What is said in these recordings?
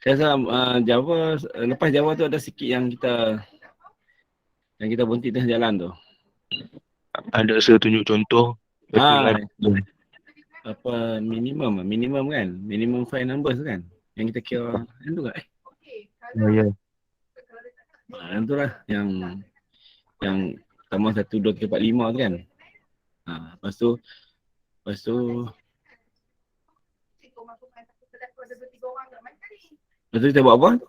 Saya rasa Java, lepas Java tu ada sikit yang kita berhenti tengah jalan tu. Ada saya tunjuk contoh. Apa minimum kan? Minimum file numbers kan? Yang kita kira yang tu kan? Ya. Yang tu lah yang tambah 1, 2, 3, 4, 5 tu kan? Lepas tu kita buat apa?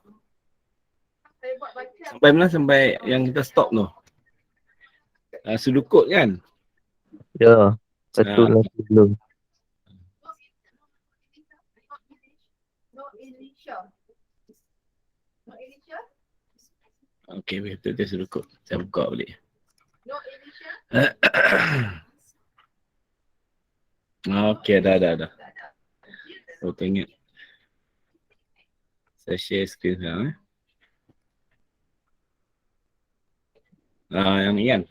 Sampai mana? Sampai yang kita stop tu. Sudukut kan? Ya. Satu lah sebelum. Okey, betul dia sudukut. Saya buka balik. Okey, dah. Oh, tengok. Saya share screen sekarang. Yang ni kan?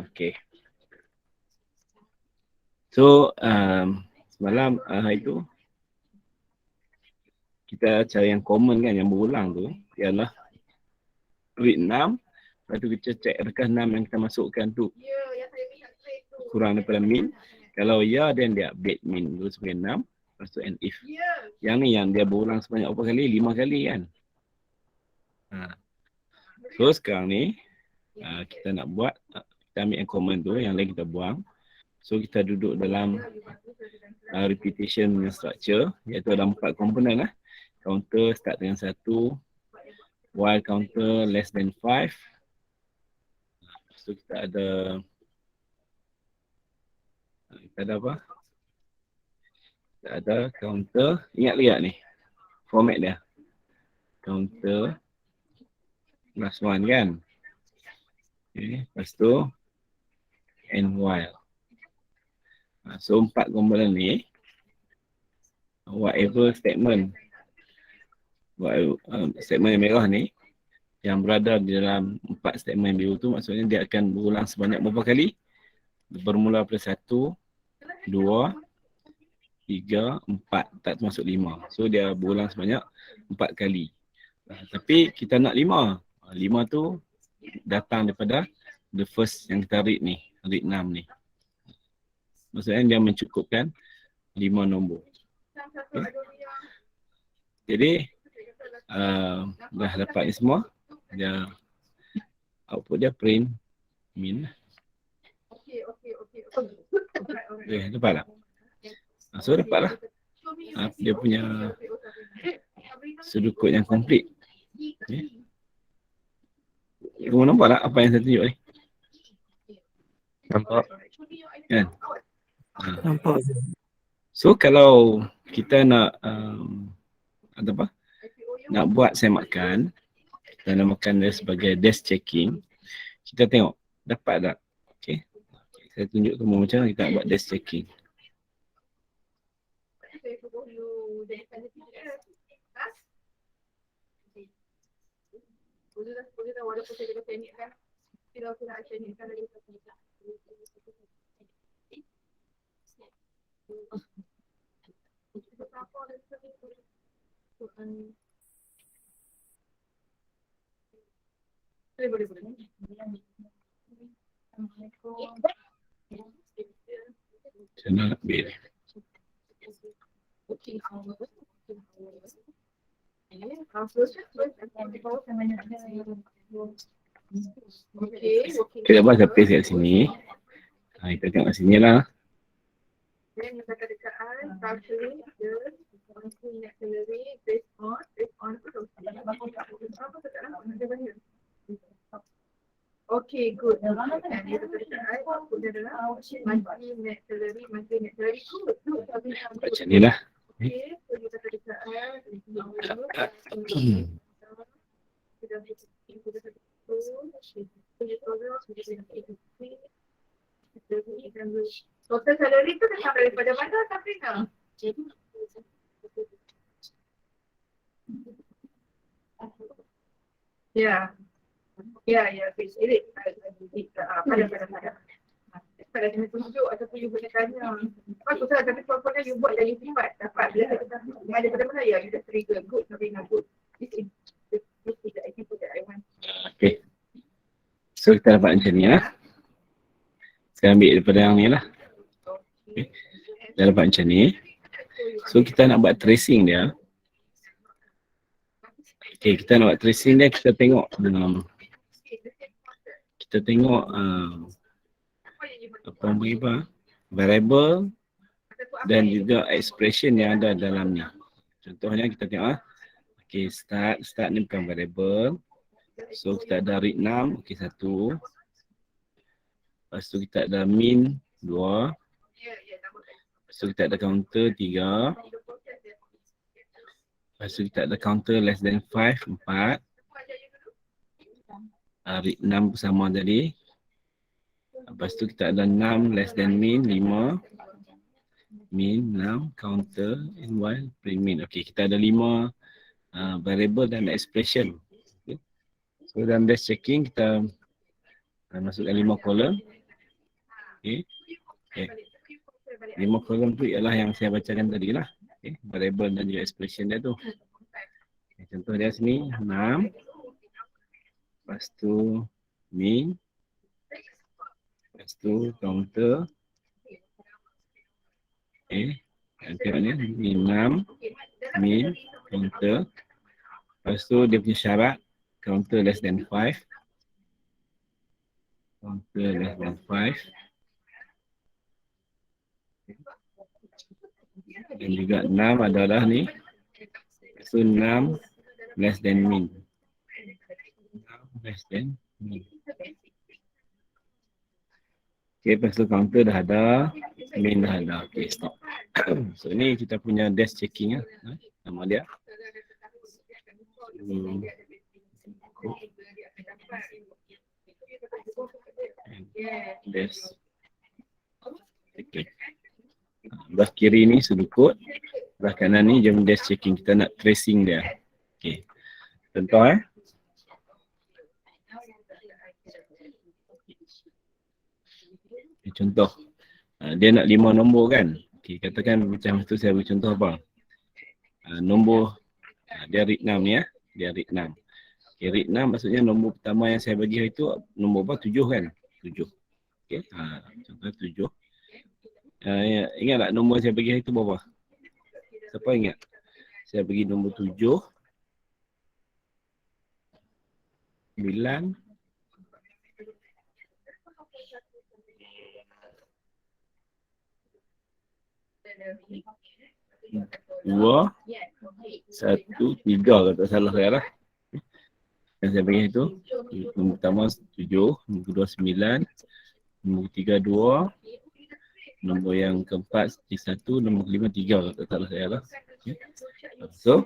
Okey. So, semalam hari tu kita cari yang common kan, yang berulang tu ialah read 6. Lepas tu kita check adakah 6 yang kita masukkan tu kurang daripada min. Kalau ya, then dia update min dulu sebagai 6. Lepas tu and if. Yang ni yang dia berulang sebanyak berapa kali? 5 kali kan. So sekarang ni kita nak buat, kita ambil yang common tu, yang lain kita buang. So kita duduk dalam repetition structure, iaitu ada 4 komponen lah. Counter start dengan 1, while counter less than 5. Lepas tu kita ada apa? Kita ada counter, ingat ni format dia. Counter plus 1 kan. Okay. Lepas tu and while. So 4 komponen ni, whatever statement statement yang merah ni yang berada di dalam 4 statement biru tu, maksudnya dia akan berulang sebanyak berapa kali? Bermula pada 1, 2, 3, 4, tak termasuk 5. So dia berulang sebanyak 4 kali. Tapi kita nak 5. 5 tu datang daripada the first yang kita read ni, read 6 ni. Maksudnya dia mencukupkan 5 nombor. Okay. Jadi dah dapat ni semua. Dia output dia print min. Okay, dapat tak? So dapat lah. Dia punya sudukut yang komplit. Okay. Kamu nampak tak apa yang saya tunjuk ni? Nampak? Kan? Nampak. So kalau kita nak nak buat semakan, kita namakan dia sebagai desk checking. Kita tengok dapat tak? Okay. Saya tunjuk kamu macam mana kita nak buat desk checking. Macam nak ambil. Kita buat paste kat sini. Kita tengok kat sini lah. Okay, good. Macam ni lah. Total salary tu datang daripada mana tapi tak? Ya. Ya, please. Edit. Pada. Pada kena tunjuk ataupun you boleh tanya. Apa tu salah tapi apa-apa you buat dari sifat dapat bila kita Daripada mana ya kita trigger good tapi not good. This is the activity that I want. Okay. So kita dapat macam ni lah. Saya ambil daripada yang ni lah. Okay. Dah dapat macam ni. So kita nak buat tracing dia. Okay, kita nak buat tracing dia, kita tengok apa yang berubah, variable dan juga expression yang ada dalam ni. Contohnya kita tengok okay, start ni bukan variable. So kita ada read 6, okay 1. Lepas tu kita ada min 2. Lepas tu kita ada counter 3. Lepas tu kita ada counter less than 5, 4. Read 6 sama tadi. Lepas tu kita ada 6 less than min 5. Min 6, counter and while print min. Okay, kita ada 5 variable dan expression. Okay. So dalam dash checking kita masukkan 5 kolom. Okay. 5 kolom tu ialah yang saya bacakan tadi lah. Okay. Variable dan juga expression dia tu. Okay, contoh dia sini 6. Lepas tu min. Lepas tu counter. Okay. Tengok ni min 6. Min counter. Lepas tu dia punya syarat counter less than 5. Counter less than 5. Dan juga 6 adalah ni. So 6 less than min. 6 less than min. Okay, lepas tu counter dah ada. Min dah ada. Okay, stop. So ni kita punya dash checking lah. Nama dia. Dash checking. Belah kiri ni sudut kod. Belah kanan ni jam dash checking. Kita nak tracing dia. Okay. Contoh contoh. Dia nak 5 nombor kan. Okay, katakan macam tu saya beri contoh apa. Nombor dia read 6 ni ya. Dia read 6. Okay, read 6 maksudnya nombor pertama yang saya bagi itu nombor apa? 7 kan? 7. Okay. Contoh 7. Ingat tak nombor saya bagi itu berapa? Siapa ingat? Saya bagi nombor 7. 9. 2, 1, 3 kalau tak salah saya lah. Yang saya bagi itu nombor pertama 7, nombor kedua 9, nombor ketiga 2, nombor yang keempat 1, nombor kelima 3 kalau tak salah saya lah. So,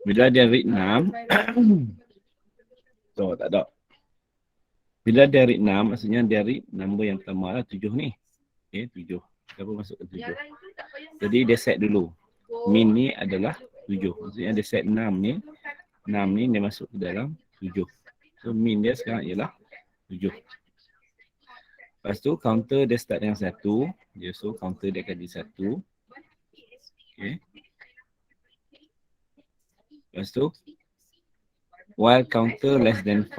bila dia read 6, so tak ada. Bila dia read 6, maksudnya dia read nombor yang pertama lah 7 ni. Okay, 7. Kita pun masukkan 7. Jadi dia set dulu. Min ni adalah 7. Maksudnya dia set 6 ni. 6 ni dia masuk ke dalam 7. So min dia sekarang ialah 7. Lepas tu counter dia start dengan 1. Dia so counter dia akan jadi 1. Okay. Lepas tu while counter less than 5.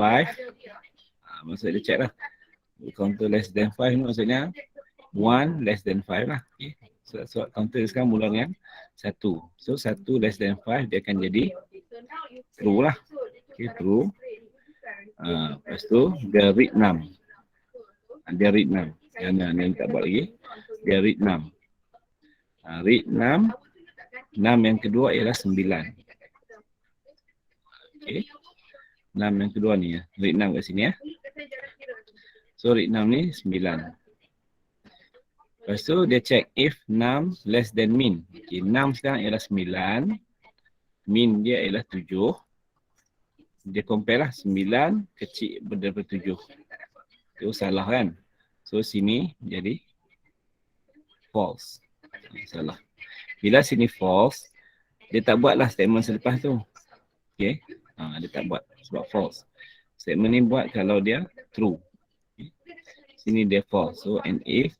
Maksud dia check lah. Counter less than 5 ni maksudnya 1 less than 5 lah. Okay. So counter sekarang mula dengan 1. So 1 less than 5 dia akan jadi true lah. Okay, true. Lepas tu dia read 6. Dia read 6. Yang tak buat lagi. Dia read 6. Read 6. 6 yang kedua ialah 9. Okay. 6 yang kedua ni ya. Read 6 kat sini ya. So read 6 ni 9. Lepas tu dia check if 6 less than min. Okay, 6 sekarang ialah 9. Min dia ialah 7. Dia compare lah 9 kecil daripada 7. Itu salah kan. So sini jadi false. Salah. Bila sini false, dia tak buat lah statement selepas tu. Okay. Dia tak buat sebab false. Statement ni buat kalau dia true. Okay. Sini dia false. So and if.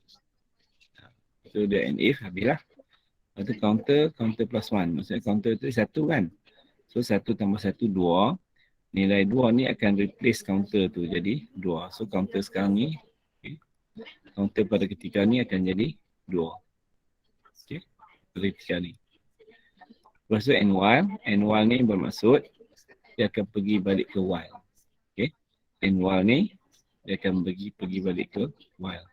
So dia and if habislah. Lepas tu counter plus 1. Maksudnya counter tu 1 kan. So 1 tambah 1, 2. Nilai 2 ni akan replace counter tu jadi 2. So counter sekarang ni, okay, counter pada ketika ni akan jadi 2. Okay, pada ketika ni. Lepas tu N1 ni bermaksud dia akan pergi balik ke while. Okay, N1 ni dia akan pergi balik ke while.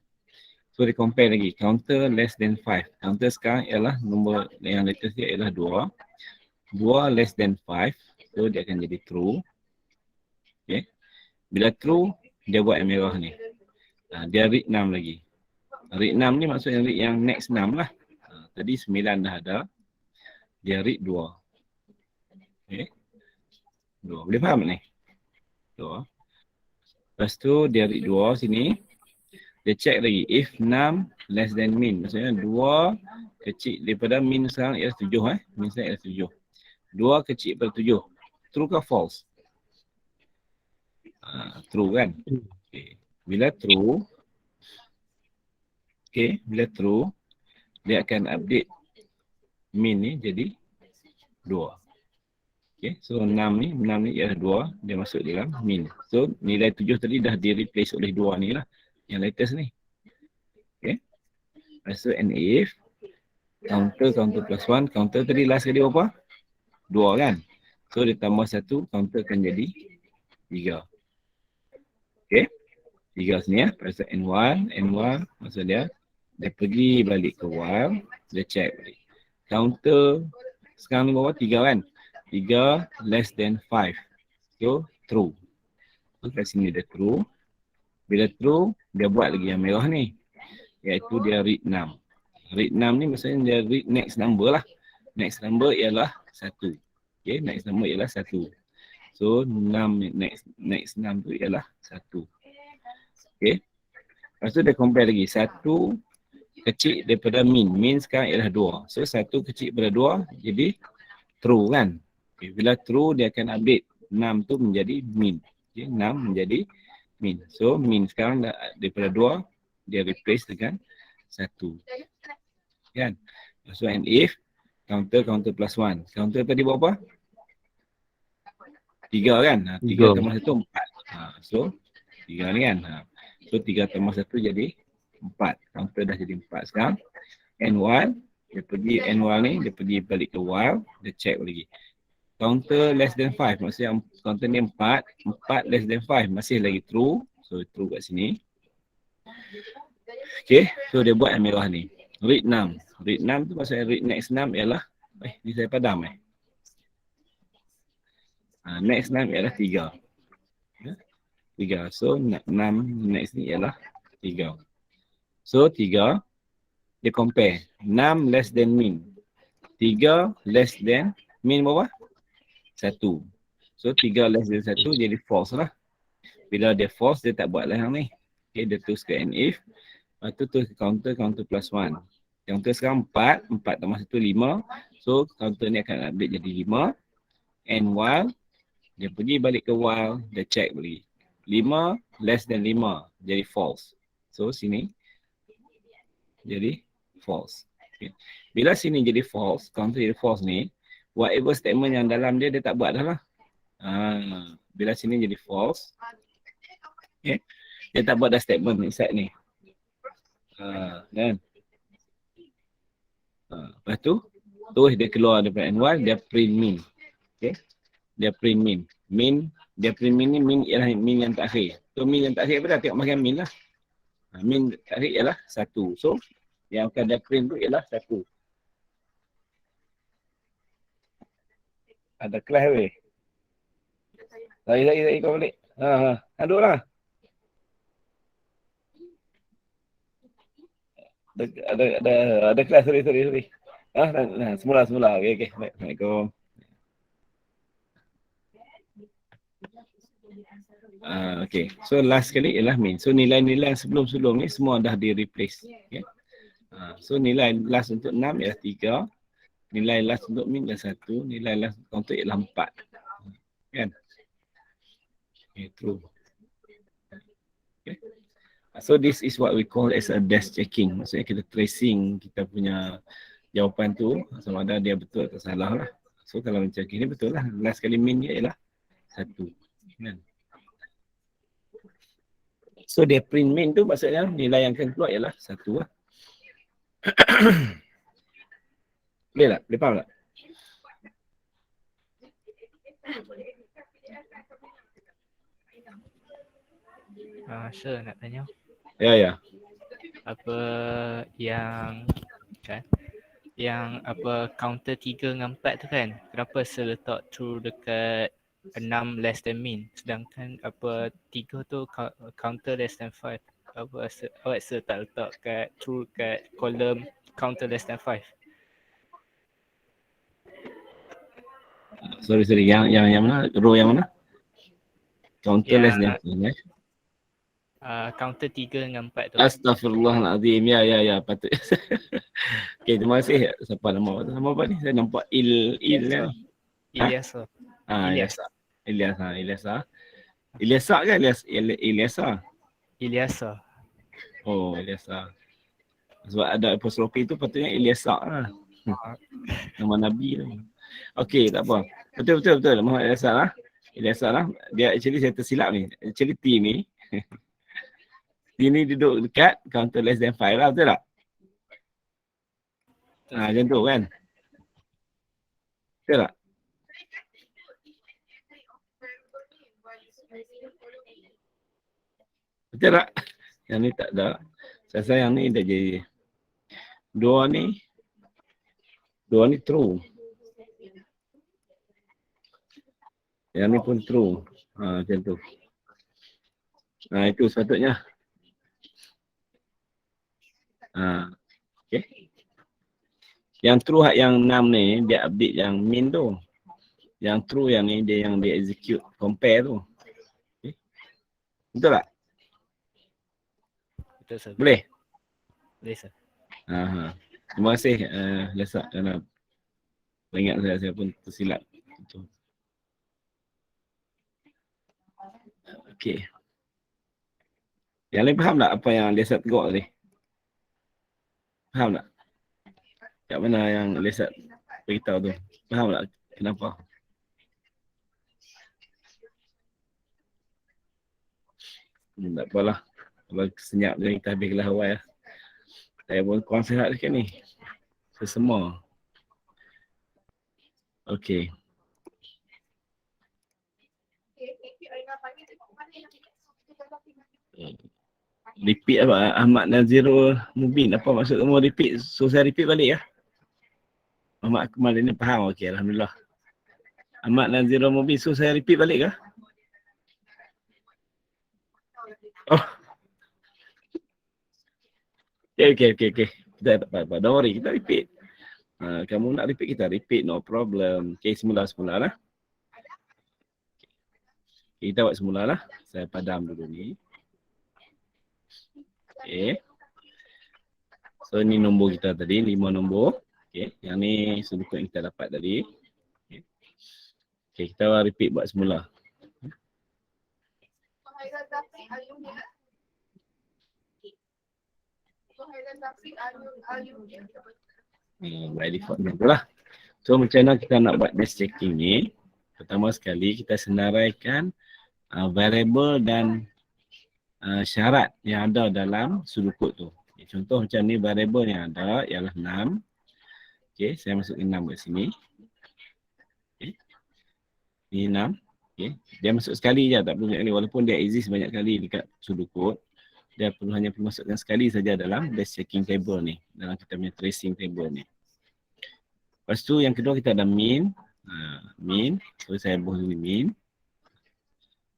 So dia compare lagi, counter less than 5. Counter sekarang ialah nombor yang latest dia ialah 2. 2 less than 5. So dia akan jadi true. Okay. Bila true, dia buat yang merah ni. Dia read 6 lagi. Read 6 ni maksudnya read yang next 6 lah. Tadi 9 dah ada. Dia read 2. Okay. 2. Boleh faham ni? 2. Lepas tu dia read 2 sini. Dia check lagi. If 6 less than min. Maksudnya 2 kecil daripada min sekarang ialah 7. Min sekarang ialah 7. 2 kecil daripada 7. True ke false? True kan? Okay. Bila true, dia akan update min ni jadi 2. Okay, so 6 ni ialah 2, dia masuk dalam min. So nilai 7 tadi dah di replace oleh 2 ni lah, yang latest ni. Okay, so and if counter plus 1, counter tadi last kali berapa? 2 kan? So dia tambah 1, counter akan jadi 3. Okay, 3 sini ya. Lepas tu N1 maksud dia pergi balik ke while, dia check balik. Counter sekarang ni berapa? 3 kan? 3 less than 5. So true. So kat sini dia true. Bila true, dia buat lagi yang merah ni. Iaitu dia read 6. Read 6 ni maksudnya dia read next number lah. Next number ialah 1. Okay, next number ialah 1. So 6 next 6 tu ialah 1. Okay. Lepas tu dia compare lagi. 1 kecil daripada min. Min sekarang ialah 2. So 1 kecil daripada 2 jadi true kan. Okay. Bila true dia akan update 6 tu menjadi min. Okay. 6 menjadi min. So min sekarang daripada 2 dia replace dengan 1. Kan. So and if counter plus 1. Counter tadi berapa? 3 kan. 3 tambah 1 4. So 3 ni kan. So 3 tambah 1 jadi 4. Counter dah jadi 4 sekarang. N1 dia pergi balik ke while, dia check lagi. Counter less than 5, maksudnya counter ni 4 less than 5, masih lagi true. So true kat sini. Okay, so dia buat yang merah ni. Read 6. Read 6 tu maksudnya read next 6 ialah, ni saya padam next 6 ialah 3. 3. So 6 next ni ialah 3. So 3, dia compare. 6 less than min. 3 less than min berapa? 1. So 3 less than 1 jadi false lah. Bila dia false, dia tak buat lah yang ni. Okay, dia terus ke and if. Lepas tu terus ke counter plus 1. Counter sekarang 4 tambah 1, 5. So counter ni akan update jadi 5. And while, dia pergi balik ke while, dia check balik. 5 less than 5 jadi false. So sini jadi false. Okay. Bila sini jadi false, counter jadi false ni, whatever statement yang dalam dia tak buat dah lah. Bila sini jadi false, okay, dia tak buat dah statement inside ni. Kan? Lepas tu, terus dia keluar daripada N1, dia print min. Okay. Dia print min. Dia print min ni, min ialah min yang terakhir. So min yang terakhir apa dah? Tengok bahagian min lah. Min terakhir ialah 1. So, yang akan dia print tu ialah 1. Ada kelas weh. Saya kau balik. Aduk lah. Ada kelas, sorry. Semula. Okey. Baik, Assalamualaikum. Okay, so last kali ialah min. So nilai-nilai sebelum ni semua dah di replace. Okay. So nilai last untuk 6 ialah 3. Nilai last untuk min ialah 1. Nilai last untuk ialah 4. Kan? Okay, true. Okay. So this is what we call as a dash checking. Maksudnya kita tracing kita punya jawapan tu sama ada dia betul atau salah lah. So kalau macam ni betul lah. Last kali min dia ialah 1. Kan? So dia print min tu maksudnya nilai yang akan keluar ialah 1 lah. Boleh tak? Boleh faham tak? Sure, nak tanya. Ya, ya. Apa yang apa counter 3 dengan 4 tu kan, kenapa saya letak true dekat 6 less than min, sedangkan apa 3 tu counter less than 5. Apa awak tak letak kat true kat kolom counter less than 5? Sorry. Yang mana? Row yang mana? Counter less than 5. Counter 3 dengan 4 tu. Astaghfirullahaladzim. Ya. Patut. Okay, terima kasih. Siapa nama? Nama apa ni? Saya nampak Il kan? Ilyasa. Ilyasa kan? Ilyasa. Oh, Ilyasa. Sebab ada apostrophe tu patutnya Ilyasa lah. Nama Nabi tu. Okay, tak apa. Betul. Muhammad Ilyasa lah. Dia actually saya tersilap ni. Actually T ni. T ni duduk dekat counter less than 5 lah. Betul tak? Macam tu kan? Betul tak? Betul tak? Yang ni tak ada. Saya rasa yang ni dah jadi. Dua ni true. Yang ni pun true. Macam tu. Itu sepatutnya. Okay. Yang true yang 6 ni, dia update yang min tu. Yang true yang ni, dia yang dia execute compare tu. Okay. Betul tak? Betul sir. Boleh? Boleh sir. Terima kasih Lesak kerana ingat saya pun tersilap. Okey. Yang lain faham tak apa yang Lesak tegak tadi? Faham tak? Kat mana yang Lesak beritahu tu? Faham tak kenapa? Tak apalah. Kalau senyap je kita habis kelas awal lah. Saya pun kurang sihat dekat ni. Semua. Okey. Repeat apa? Ahmad Nazirul Mubin. Apa maksud kamu repeat? So saya repeat balik ya? Ahmad Akmal ini faham? Okey, Alhamdulillah. Ahmad Nazirul Mubin. So saya repeat balik ke? Oh. Okay. Kita tak apa-apa. Don't worry, kita repeat. Kamu nak repeat, kita repeat. No problem. Okay, semula lah. Okay, kita buat semula lah. Saya padam dulu ni. Okay. So, ni nombor kita tadi. 5 nombor. Okay. Yang ni sudut yang kita dapat tadi. Okay, kita repeat buat semula. By default macam tu lah. So macam mana kita nak buat base checking ni? Pertama sekali kita senaraikan variable dan syarat yang ada dalam sudut kod tu. Okay, contoh macam ni, variable yang ada ialah 6. Okay, saya masukkan 6 kat sini. Okay. Ni 6. Okay. Dia masuk sekali je, tak perlu banyak kali. Walaupun dia exist banyak kali dekat sudut kod, dia hanya perlu masukkan sekali saja dalam base checking table ni, dalam kita punya tracing table ni. Lepas tu yang kedua kita ada min. Min, so saya buat dulu min.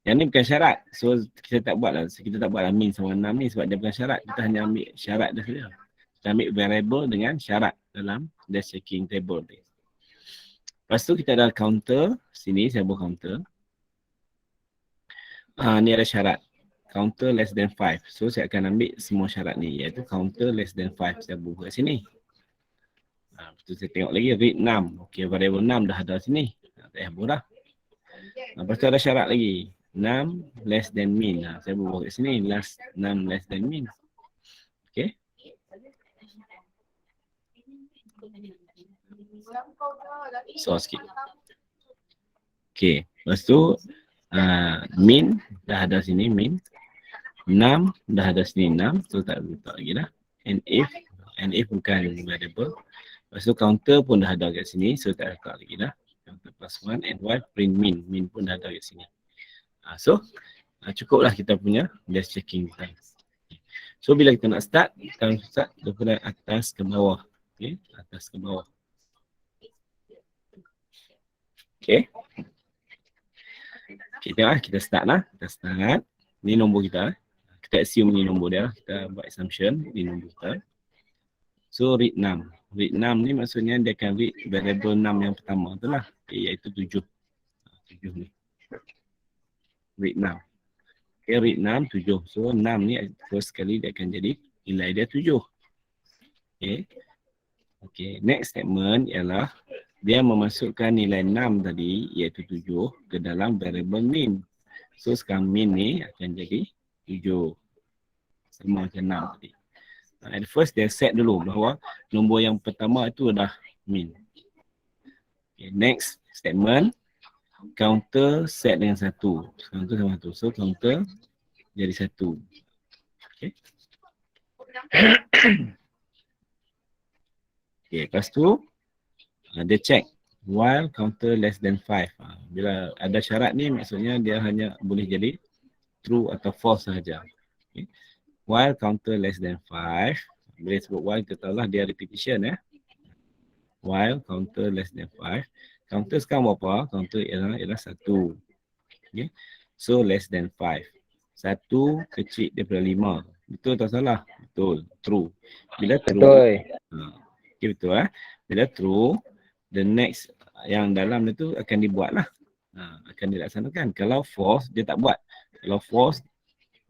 Yang ni bukan syarat, so kita tak buat lah min sama 6 ni sebab dia bukan syarat. Kita hanya ambil syarat dah saja. Kita ambil variable dengan syarat dalam base checking table ni. Lepas tu kita ada counter, sini saya buat counter. Ni ada syarat. Counter less than 5. So saya akan ambil semua syarat ni, iaitu counter less than 5. Saya buka kat sini. Lepas tu saya tengok lagi read 6. Okey, variable 6 dah ada sini. Tak payah buat dah. Lepas tu ada syarat lagi. 6 less than min. Saya buka kat sini. 6 less than min. Okey. So sikit. Okay, lepas tu min dah ada sini min. 6 dah ada sini 6, so tak letak lagi dah. And if bukan variable. Lepas tu counter pun dah ada kat sini, so tak letak lagi dah. Counter plus 1 and while print min pun dah ada kat sini. So cukuplah kita punya just checking time. So bila kita nak start, kita start daripada atas ke bawah. Okay, atas ke bawah. Okay. Kita start lah. Kita start. Ni nombor kita. Kita assume ni nombor dia. Kita buat assumption. Ni nombor kita. So read 6. Read 6 ni maksudnya dia akan read variable 6 yang pertama tu lah. Okay, iaitu 7. 7 ni. Read 6. Okay, read 6, 7. So 6 ni first sekali dia akan jadi nilai dia 7. Okay. Okay, next statement ialah dia memasukkan nilai 6 tadi iaitu 7 ke dalam variable min. So sekarang min ni akan jadi 7. Sama macam 6 tadi. At first dia set dulu bahawa nombor yang pertama itu adalah min. Okay, next statement. Counter set dengan 1. Counter sama 1. So counter jadi 1. Okay. Okay, lepas tu dia check while counter less than 5. Bila ada syarat ni maksudnya dia hanya boleh jadi true atau false sahaja. Okay. While counter less than 5, bila sebut while kita tahulah dia repetition ya. While counter less than 5, counter sekarang berapa? Counter ialah 1. Okay. So less than 5. 1 kecil daripada 5. Betul atau salah? Betul. True. Bila true. Betul. Okay, betul Bila true, the next yang dalam itu akan dibuat lah. Akan dilaksanakan. Kalau false, dia tak buat. Kalau false,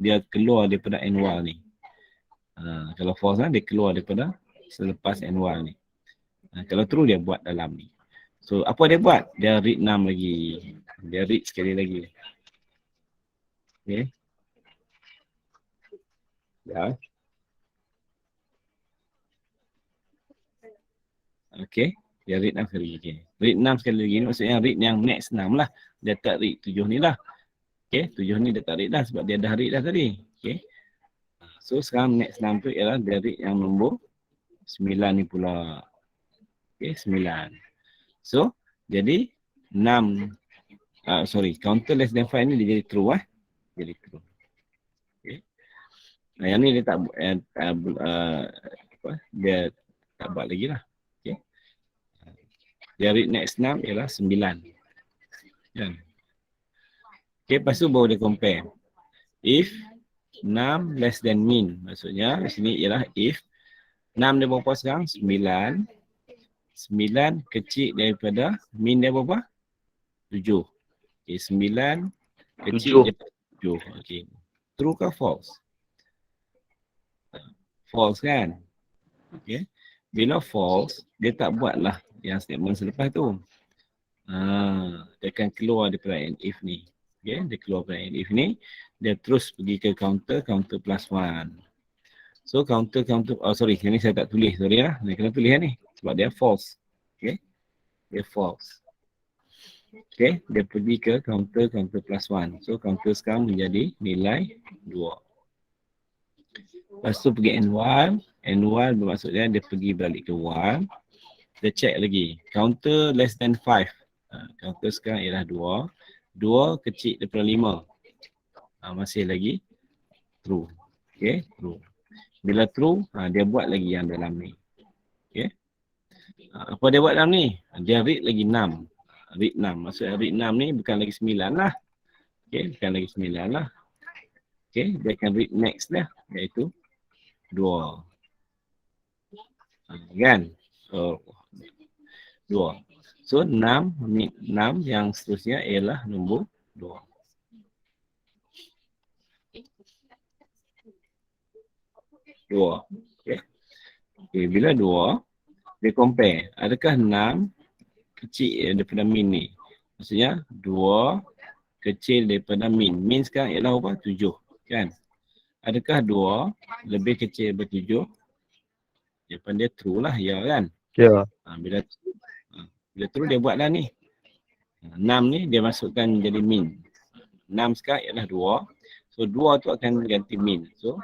dia keluar daripada end while ni. Kalau false dia keluar daripada selepas end while ni. Kalau true, dia buat dalam ni. So, apa dia buat? Dia read 6 lagi. Dia read sekali lagi. Okay. Ya. Okay. Dia read 6 sekali lagi. Read 6 sekali lagi ni maksudnya read yang next 6 lah. Dia tak read 7 ni lah. Okay. 7 ni dia tak read dah sebab dia dah read dah tadi. Okay. So sekarang next 6 tu ialah dia read yang nombor 9 ni pula. Okay. 9. So jadi 6. Counter less than 5 ni dia jadi true Jadi true. Okay. Yang ni dia tak dia tak buat lagi lah. Dia read next 6 ialah 9. Kan? Okay, lepas tu baru dia compare. If 6 less than min. Maksudnya di sini ialah if 6 dia berapa sekarang? 9. 9 kecil daripada min dia berapa? 7. Okay, 9 kecil daripada 7. Okay. True ke false? False kan? Okay. Bila false, dia tak buatlah yang statement selepas tu. Dia akan keluar daripada end if ni. Okay, dia keluar daripada end if ni. Dia terus pergi ke counter plus 1. So counter, ini saya tak tulis, sorry lah. Saya kena tulis ni. Sebab dia false. Okay, dia false. Okay, dia pergi ke counter plus 1. So counter sekarang menjadi nilai 2. Lepas tu pergi end while. End while bermaksudnya dia pergi balik ke while. Dia check lagi. Counter less than 5. Counter sekarang ialah 2. 2 kecil daripada 5. Masih lagi true. Okay, true. Bila true, dia buat lagi yang dalam ni. Okay. Apa dia buat dalam ni? Dia read lagi 6. Read 6. Maksudnya read 6 ni bukan lagi 9 lah. Okay, bukan lagi 9 lah. Okay, dia akan read next lah. Iaitu 2. Kan? So, 2. So 6 yang seterusnya ialah nombor 2. Okay. Okay, bila 2, dia compare. Adakah 6 kecil daripada min ni? Maksudnya 2 kecil daripada min. Min sekarang ialah apa? 7. Kan? Adakah 2 lebih kecil daripada 7? Jawapan dia true lah, ya kan? Ya. Bila true dia buat dah ni. 6 ni dia masukkan jadi min. 6 sekarang ialah 2. So 2 tu akan ganti min. So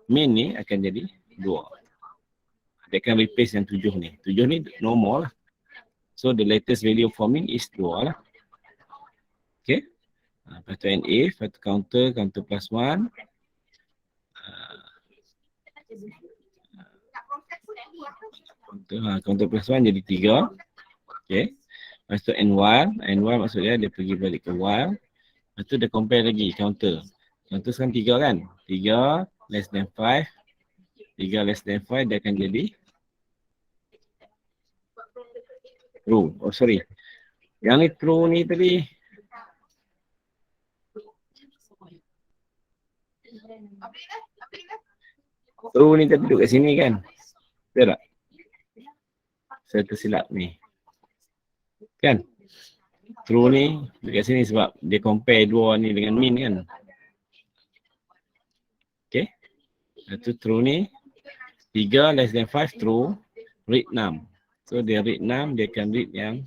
min ni akan jadi 2. Dia akan replace yang 7 ni. 7 ni normal lah. So the latest value for min is 2 lah. Okay. Lepas tu NA, lepas tu counter plus 1. Counter plus 1 jadi 3. Okay. Lepas tu N1 maksudnya dia pergi balik ke while. Lepas tu dia compare lagi counter. Counter sekarang 3 kan? 3 less than 5. 3 less than 5 dia akan jadi true. Oh sorry. Yang ni true ni tadi. True ni tadi duduk kat sini kan? Betul tak? Saya tersilap ni. Kan? True ni dekat sini sebab dia compare 2 ni dengan min kan. Okay. Itu true ni 3 less than 5 true. Read 6. So dia read 6 dia akan read yang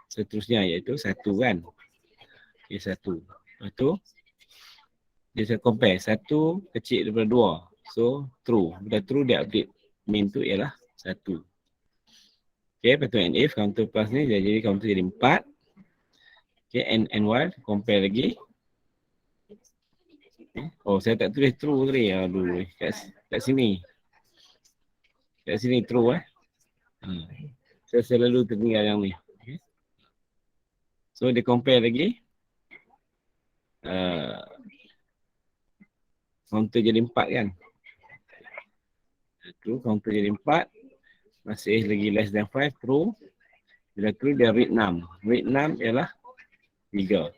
seterusnya iaitu 1 kan. Okay 1. Lepas tu dia akan compare 1 kecil daripada 2. So true. Bila true dia update min tu ialah 1. Okay, lepas tu and if counter plus ni dia jadi counter jadi 4. Okay, and while compare lagi. Okay. Oh, saya tak tulis true tadi. Aduh, kat sini. Kat sini true Saya selalu tertinggal yang ni. Okay. So dia compare lagi. Counter jadi 4 kan. True, counter jadi 4. Masih lagi less than 5, true. Bila true dia read 6. Read 6 ialah 3.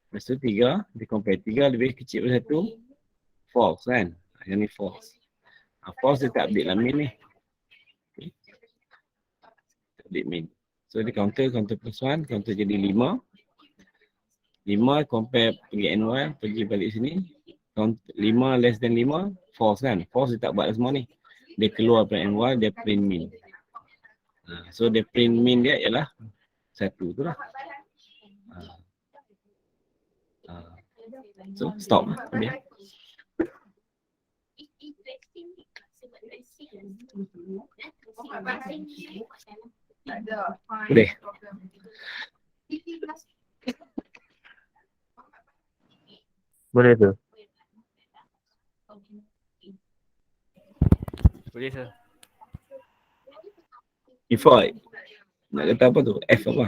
Lepas tu 3, dia compare 3 lebih kecil daripada 1. False kan. Yang ni false. False dia tak update lah min ni. Okay. Tak update min. So dia counter plus 1, counter jadi 5. 5 compare pergi N1, pergi balik sini. 5 less than 5, false kan. False dia tak buat semua ni. Dia keluar dari N1, dia print min. So dia print min dia ialah 1 tu lah. So stop lah. Boleh. Boleh. Boleh tu. Boleh sir. Before nak kata apa tu? F apa?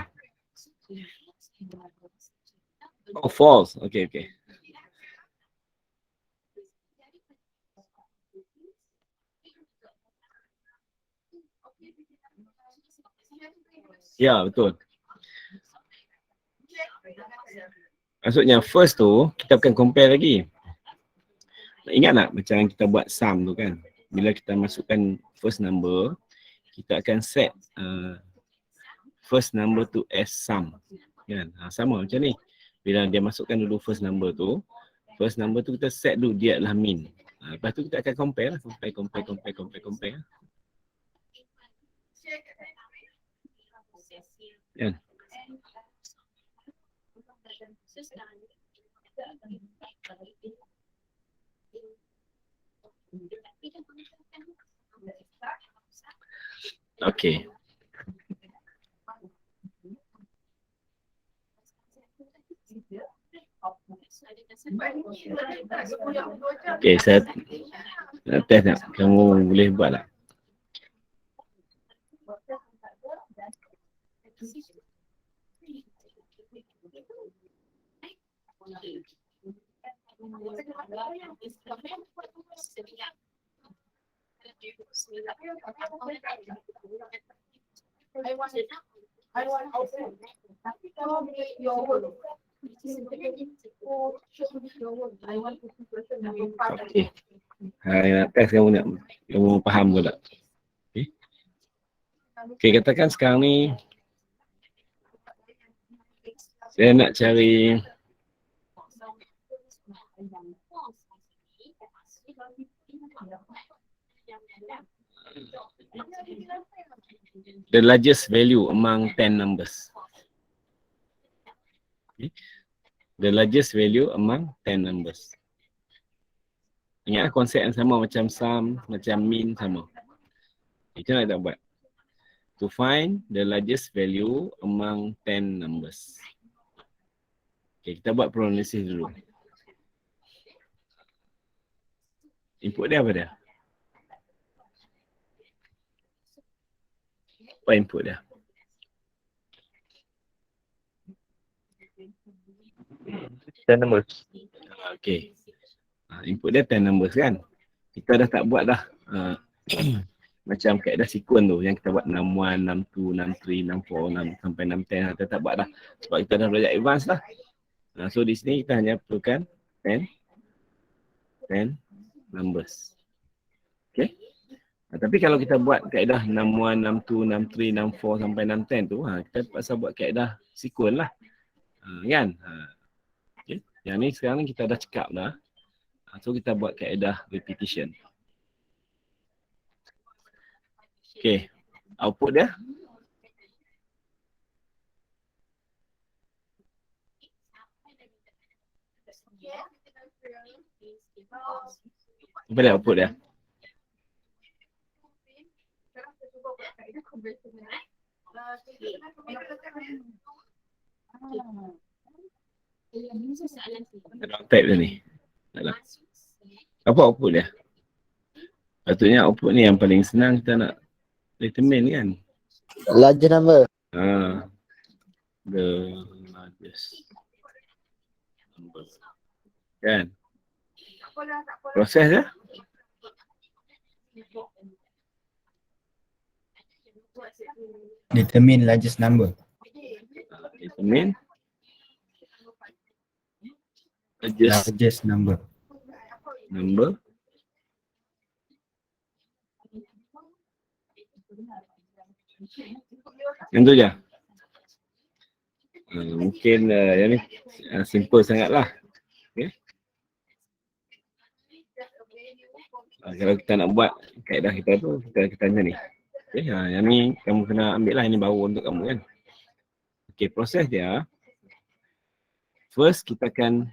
Oh false. Okay. Ya betul. Maksudnya first tu kita akan compare lagi. Ingat tak macam kita buat sum tu kan? Bila kita masukkan first number, kita akan set first number tu as sum. Kan? Sama macam ni. Bila dia masukkan dulu first number tu kita set dulu dia adalah min. Lepas tu kita akan compare lah. Compare. Kan? Okay. Okay, saya test nak. Kamu boleh buat tak? I want also. Tapi kalau your work, I want to see person number 5. Okay. Nak test kamu faham ke tak? Okay, katakan sekarang ni saya nak cari the largest value among 10 numbers. Okay. The largest value among 10 numbers. Ingat konsep yang sama macam sum, macam min sama. Itu nak kita buat. To find the largest value among 10 numbers. Okay, kita buat pronunciation dulu. Input dia apa dia? Apa input dia? Ten numbers. Okay. Input dia 10 numbers kan? Kita dah tak buat dah. Macam kaedah sequence tu yang kita buat 61, 62, 63, 64, 6 sampai 610 kita tak buat dah. Sebab kita dah belajar advance lah. So di sini kita hanya perlukan 10 numbers. Okay. Tapi kalau kita buat kaedah 61, 62, 63, 64 sampai 610 tu, kita terpaksa buat kaedah sequence lah. Kan? Okay. Yang ni sekarang ni kita dah cakap dah. So kita buat kaedah repetition. Okay. Output dia. Apa dia output dia? Wrong type dia ni. Taklah. Apa output dia? Patutnya output ni yang paling senang kita nak determine kan. Larger number. The largest number. Kan? Proses dia? Determine largest number. Determine largest Number. number. Yang tu je. Mungkin yang ni simple sangat lah. Okay. Kalau kita nak buat kaedah kita tu, kita tanya ni. Okay, yang ni kamu kena ambil lah, ini baru untuk kamu kan. Okay, proses dia. First kita akan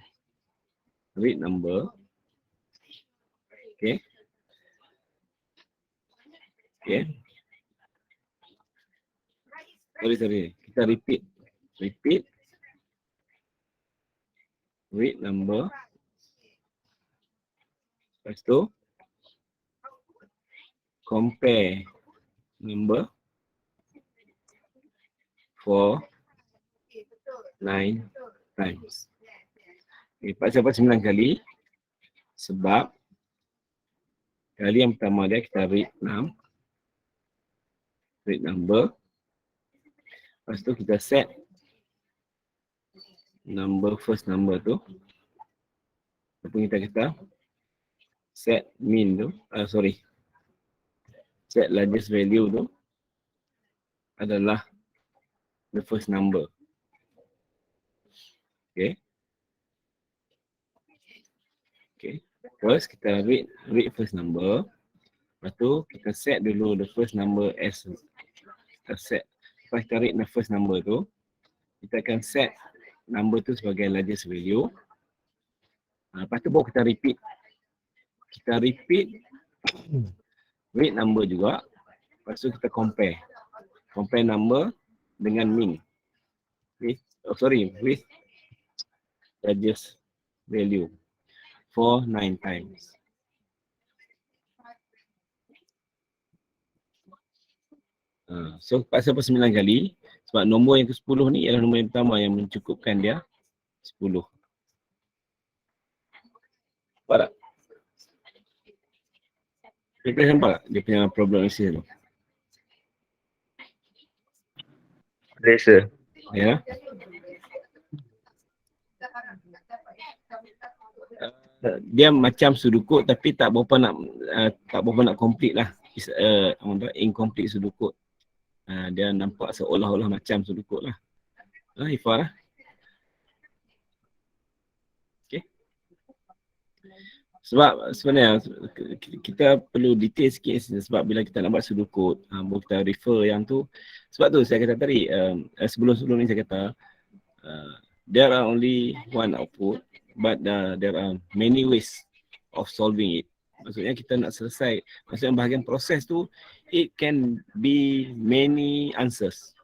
read number. Okay. Okay. Sorry. Kita repeat. Read number. Lepas tu compare number for 9 times. Okay, pasal 9 kali sebab kali yang pertama dia kita read number. Lepas tu kita set first number tu. Ataupun kita set min tu, set largest value tu adalah the first number. Okay. First kita read first number. Lepas tu kita set dulu the first number as kita set. Lepas kita read the first number tu, kita akan set number tu sebagai largest value. Lepas tu baru kita repeat. Read number juga. Lepas tu kita compare number dengan min. With largest value for 9 times. So pasal 9 kali, sebab nombor yang ke-10 ni ialah nombor yang pertama yang mencukupkan dia 10. Nampak tak? Kita nampak tak dia punya problem isi tu? Rasa. Ya. Dia macam sudukut tapi tak berapa nak complete lah. It's incomplete sudukut. Dia nampak seolah-olah macam sudukut lah. Ifah lah. Okay. Sebab sebenarnya kita perlu detail sikit sebab bila kita nak buat sudukut, baru kita refer yang tu. Sebab tu saya kata tadi, sebelum-sebelum ni saya kata, there are only one output but there are many ways of solving it. Maksudnya kita nak selesai, maksudnya bahagian proses tu, it can be many answers.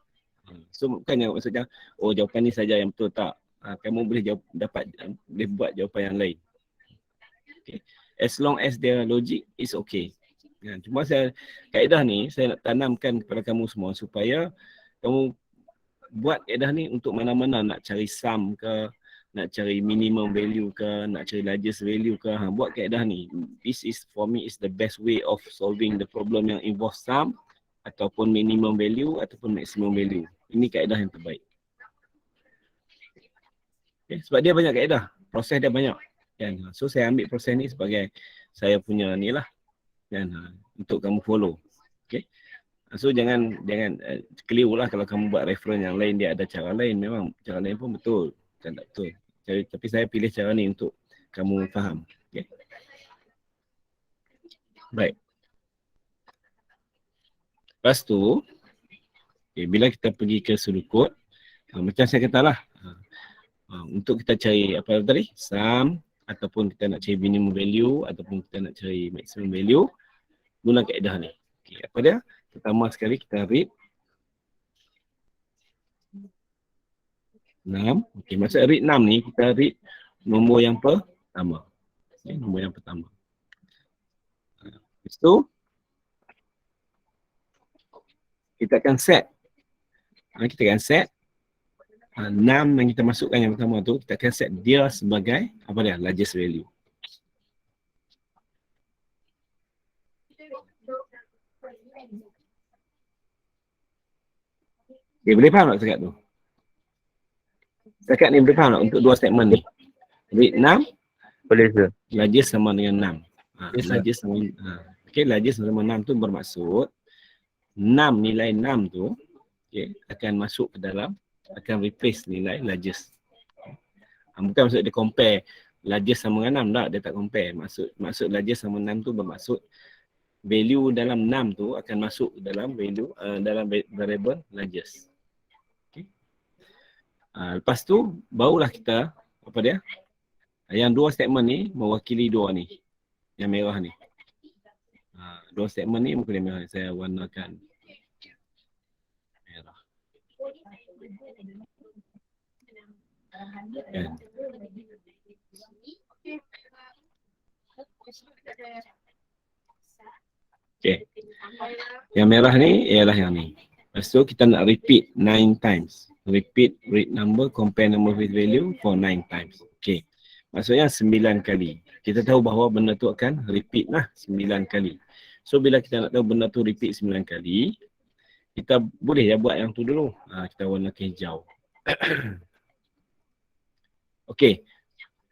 So bukannya maksudnya, oh jawapan ni saja yang betul, tak. Kamu boleh boleh buat jawapan yang lain. Okay. As long as their logic is okay. Cuma kaedah ni saya nak tanamkan kepada kamu semua supaya kamu buat kaedah ni untuk mana-mana, nak cari sum ke, nak cari minimum value ke, nak cari largest value ke, buat kaedah ni. This is for me is the best way of solving the problem yang involve sum ataupun minimum value ataupun maximum value. Ini kaedah yang terbaik. Okay, sebab dia banyak kaedah, proses dia banyak. Kan? So saya ambil proses ni sebagai saya punya ni lah, kan? Untuk kamu follow. Okay? So jangan keliru lah kalau kamu buat reference yang lain, dia ada cara lain. Memang cara lain pun betul, kan tak betul. Tapi saya pilih cara ni untuk kamu faham. Okay? Baik. Lepas tu, bila kita pergi ke sudukut, macam saya katalah, untuk kita cari apa tadi, sum, ataupun kita nak cari minimum value, ataupun kita nak cari maximum value, guna kaedah ni. Okay, apa dia? Pertama sekali kita read 6. Okay, maksud read 6 ni, kita read nombor yang pertama. Okay, nombor yang pertama. Lepas tu, kita akan set. Kita akan set 6 yang kita masukkan yang pertama tu, kita akan set dia sebagai apa dia? Largest value. Okay, boleh faham tak cakap tu? Cakap ni boleh faham tak untuk dua statement ni? Read 6, Boleh sir. largest sama dengan 6. Yes, Largest sama, okay, largest sama 6 tu bermaksud 6 nilai 6 tu, okay, akan masuk ke dalam, akan replace nilai largest. Bukan maksud dia compare largest sama dengan 6 tak, dia tak compare. Maksud largest sama 6 tu bermaksud value dalam 6 tu akan masuk dalam value dalam variable largest. Okay. Lepas tu barulah kita apa dia? Yang dua statement ni mewakili dua ni. Yang merah ni. Dua statement ni mewakili merah ni. Saya warnakan merah. Kan? Okay. Yang merah ni ialah yang ni. Lepas tu kita nak repeat 9 times. Repeat read number, compare number with value for 9 times. Okay. Maksudnya 9 kali. Kita tahu bahawa benda tu akan repeat lah 9 kali. So bila kita nak tahu benda tu repeat 9 kali, kita boleh ya buat yang tu dulu. Kita warnakan hijau. Okay.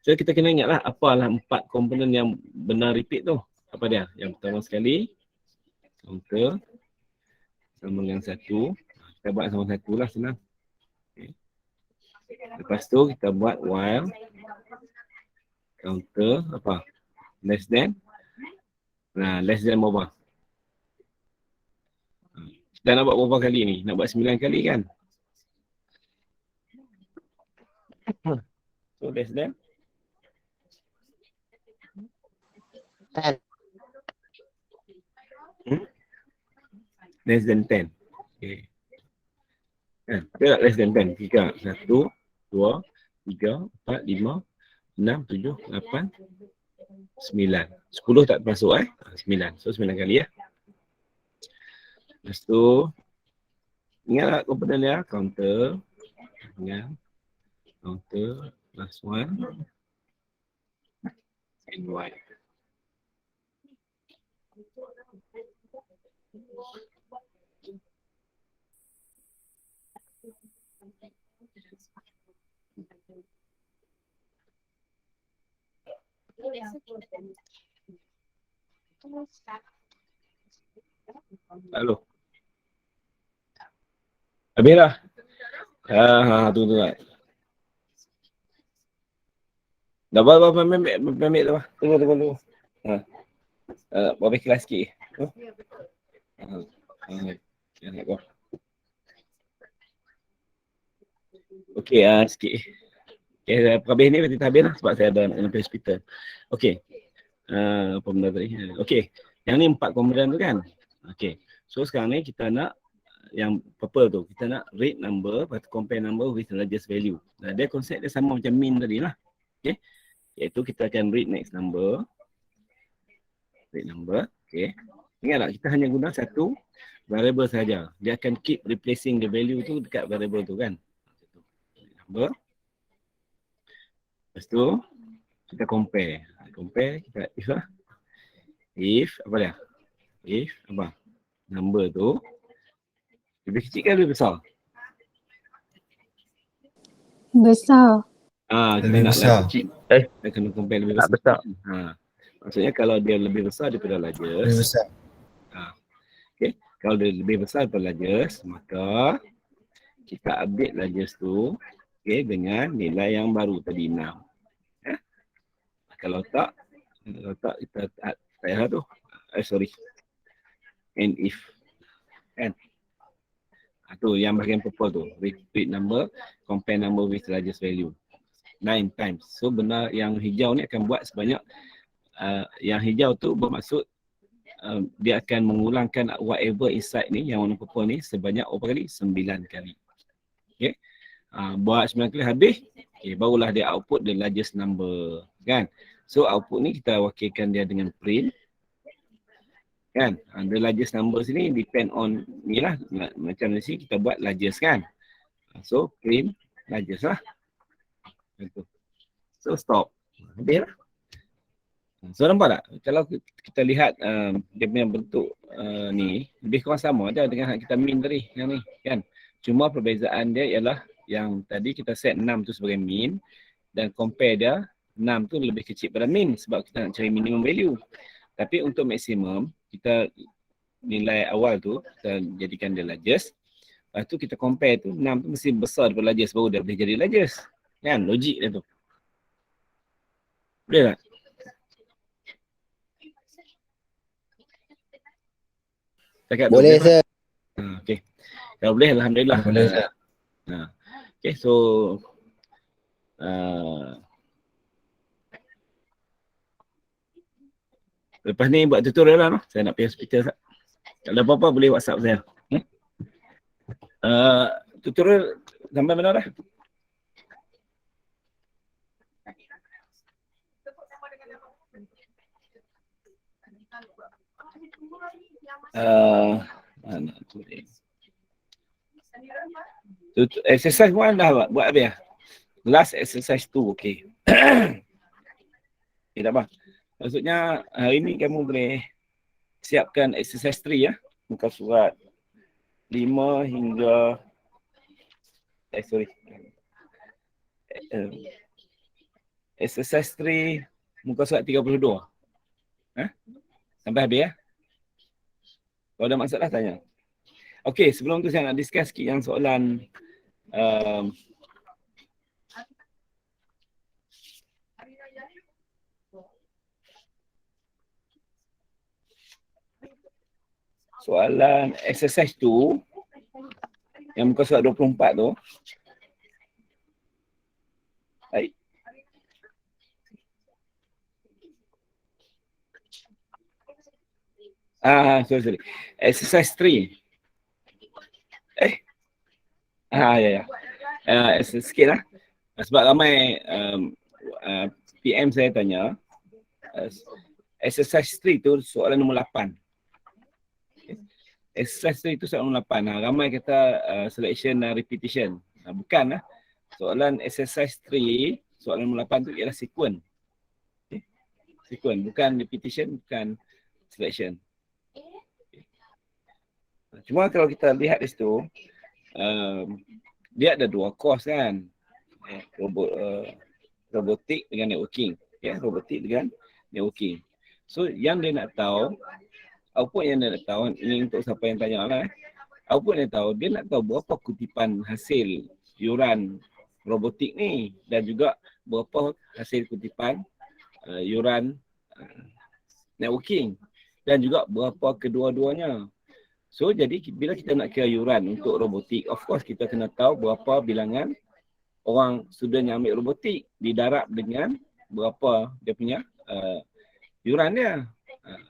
So kita kena ingatlah apalah 4 komponen yang benar repeat tu. Apa dia? Yang pertama sekali, counter sama dengan 1. Kita buat sama 1 lah, senang. Okay. Lepas tu kita buat while counter apa? Less than berapa? Kita nak buat berapa kali ni? Nak buat 9 kali kan? So less than 10. Less than 10. Okay. Kan? Ada tak less than 10? 3, 1, 2, 3, 4, 5, 6, 7, 8, 9. 10 tak termasuk 9. So 9 kali ya. Lepas tu, ingatlah komponen dia, counter dengan counter plus 1 and y. Halo. Habis dah? Tunggu. Dah bawa ambil dah. Tunggu. Bawa kelas sikit. Ya, betul. Jangan nak buat. Okey, sikit. Okay, habis ni berarti habis lah sebab saya ada nak pergi hospital. Okey. Apa benda tadi? Okey. Yang ni 4 komponen tu kan? Okey. So sekarang ni kita nak yang purple tu. Kita nak read number, lepas tu compare number with the largest value. Dia konsep dia sama macam min tadi lah. Okey. Iaitu kita akan read next number. Read number. Okey. Ingat tak kita hanya guna satu variable saja. Dia akan keep replacing the value tu dekat variable tu kan? Read number. Lepas tu kita compare. Compare kita if lah. If apa dia? If apa? Number tu lebih kecil kan lebih besar? Besar. Kita Lebih nak besar. kecil. Kita kena compare lebih Tak besar. besar. Maksudnya kalau dia lebih besar daripada Lebih largest. besar. Okay. Kalau dia lebih besar daripada largest, maka kita update largest tu dengan nilai yang baru tadi 6. Kalau tak kita tak payah tu. Sorry. And if. Kan? Tu yang bahagian purple tu. Read number, compare number with largest value. 9 times. So benda yang hijau ni akan buat sebanyak yang hijau tu bermaksud dia akan mengulangkan whatever inside ni yang warna purple ni sebanyak berapa kali? 9 kali. Okay. Buat 9 kali habis. Okay, barulah dia output the largest number. Kan? So output ni kita wakilkan dia dengan print. Kan? The largest number sini depend on ni lah. Macam ni kita buat largest kan. So print largest lah. So stop. Habis lah. So nampak tak? Kalau kita lihat dia punya bentuk ni lebih kurang sama je dengan kita min tadi yang ni kan. Cuma perbezaan dia ialah yang tadi kita set 6 tu sebagai min dan compare dia 6 tu lebih kecil pada min sebab kita nak cari minimum value. Tapi untuk maksimum kita nilai awal tu kita jadikan dia largest. Lepas tu kita compare tu 6 tu mesti besar daripada largest baru dia boleh jadi largest. Kan? Logik dia tu. Boleh tak? Cakap Boleh sir. Okay. Kalau boleh alhamdulillah. Boleh sir. Okay, so lepas ni buat tutorial lah. No? Saya nak pergi hospital. Kalau ada apa-apa boleh WhatsApp saya. Tutorial sampai mana dah? Mana tu ni? Exercise one dah buat habis lah. Last exercise tu okay. Okay tak apa. Maksudnya hari ni kamu boleh siapkan exercise 3 ya. Muka surat 5 hingga exercise 3 muka surat 32. Sampai habis ya. Kalau ada masalah tanya. Okey, sebelum tu saya nak discuss sikit yang soalan soalan exercise tu yang muka surat 24 tu. Baik. Sorry. Exercise 3. Ya. Sikit lah. Sebab ramai PM saya tanya. Exercise 3 tu soalan nombor 8. Exercise 3 tu soalan nombor 8. Ramai kata selection dan repetition. Bukan lah. Soalan exercise 3, soalan nombor 8 tu ialah sequence. Sequence, bukan repetition, bukan selection. Cuma kalau kita lihat di situ, dia ada 2 course kan. Robotik dengan networking. Robotik dengan networking. So yang dia nak tahu, output yang dia nak tahu, ini untuk siapa yang tanya lah. Output yang dia tahu, dia nak tahu berapa kutipan hasil yuran robotik ni dan juga berapa hasil kutipan yuran networking dan juga berapa kedua-duanya. So jadi bila kita nak kira yuran untuk robotik, of course kita kena tahu berapa bilangan orang student yang ambil robotik didarab dengan berapa dia punya yuran dia.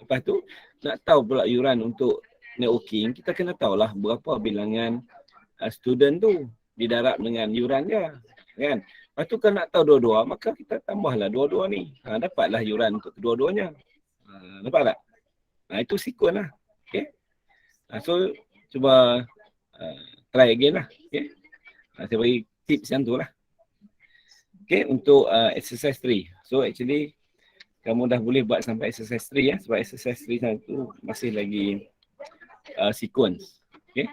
Lepas tu nak tahu pula yuran untuk networking, kita kena tahulah berapa bilangan student tu didarab dengan yuran dia, kan? Lepas tu kalau nak tahu dua-dua, maka kita tambahlah dua-dua ni. Dapatlah yuran untuk kedua-duanya. Nampak tak? Itu sikun lah. Okay? So cuba try again lah. Okay? Saya bagi tips yang tu lah. Okay, untuk exercise 3. So actually kamu dah boleh buat sampai exercise 3 ya. Sebab exercise 3 tu masih lagi sequence. Okay.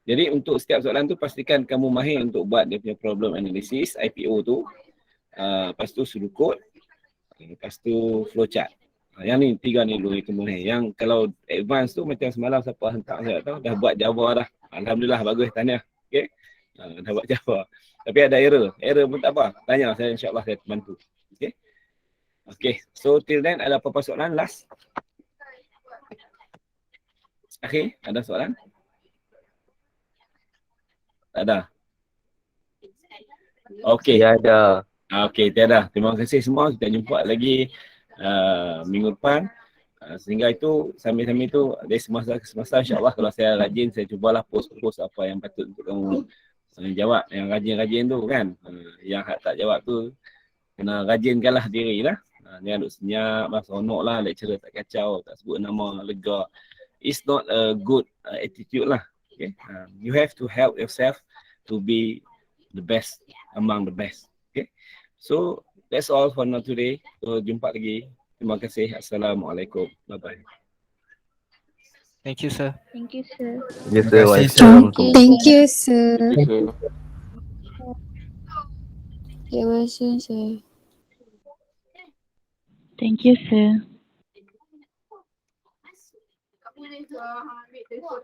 Jadi untuk setiap soalan tu pastikan kamu mahir untuk buat dia punya problem analysis, IPO tu. Lepas tu sudut, lepas tu flowchart. Yang ni 3 ni dulu kamu mahir. Yang kalau advance tu macam semalam siapa hantar saya tahu dah buat Java dah. Alhamdulillah bagus, tahniah. Okay. Dah buat Java. Tapi ada error. Error pun tak apa. Tanya saya, insyaAllah saya bantu. Okay. Okay. So till then ada apa-apa soalan last? Okay. Ada soalan? Tak ada? Okay. Ya ada. Okay, tiada. Terima kasih semua. Kita jumpa lagi minggu depan. Sehingga itu, sambil-sambil itu, dari semasa ke semasa, insyaAllah kalau saya rajin, saya cubalah post-post apa yang patut untuk kamu jawab. Yang rajin-rajin tu kan. Yang tak jawab tu, kena rajinkanlah diri lah. Jangan duduk senyap lah, seronok lah, lecturer tak kacau, tak sebut nama, lega. It's not a good attitude lah. Okay? You have to help yourself to be the best among the best. Okay? So, that's all for now today. So, jumpa lagi. Terima kasih. Assalamualaikum. Bye-bye. Thank you, sir. Thank you, sir. Ya, Terima sir. kasih, Waalaikumsalam. Thank you, sir. Terima kasih, sir. Thank you, sir. Tak boleh ambil telefon.